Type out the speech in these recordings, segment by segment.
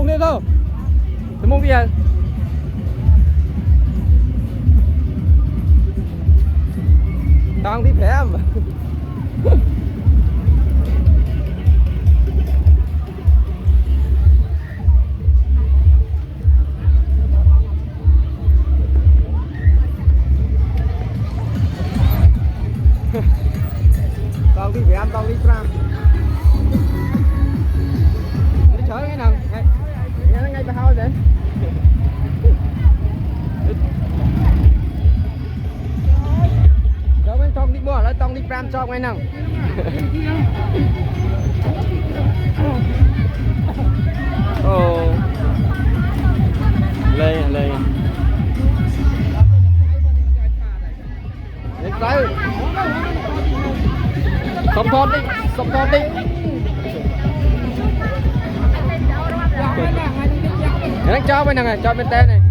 mông đi thôi. Từ mông đi à. Đang đi phé mà. Tao đi về ăn tao đi pram. Đi chở cái nào ngay bà hao vậy. Chở bên trong đi mua lại tông đi pram cho ngay nào. Ồ. Lên lên. Lên tới. Xong thon đi, xong thon đi. Để cho bên này, cho bên tên này.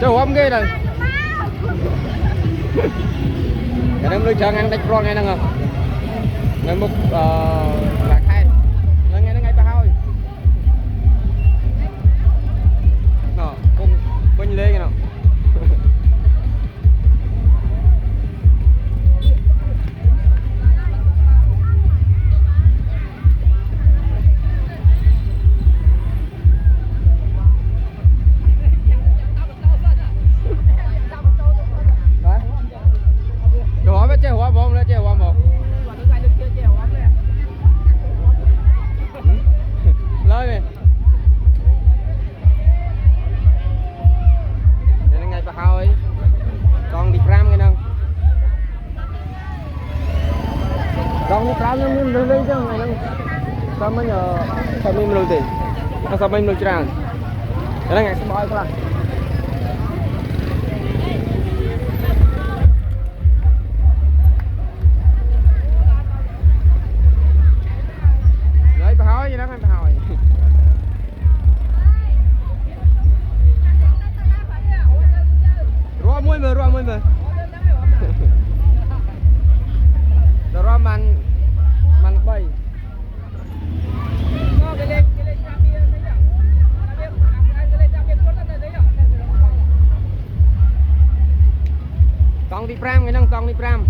Cho hôm ghê rồi. Cái đó người chờ ăn đánh pro ngay nè ngờ. Người mục lạc hai. Người ngay nó ngay bà hôi. Nó cùng bên lê cái nào. Chơi hoa bông đấy, chơi hoa bông. Lên đi. Đây là ngày bà hao ấy. Con đi pram cái nâng. Con đi pram nó mình lên chứ ngày nâng. Sao mới nhờ sao mình lưu tiền. Sao mình lưu tràn. Đây là ngày sẽ bói các bạn. Gì đó anh hỏi. Rua mui mờ. Rua man bay. Con đi pram cái năng con đi pram.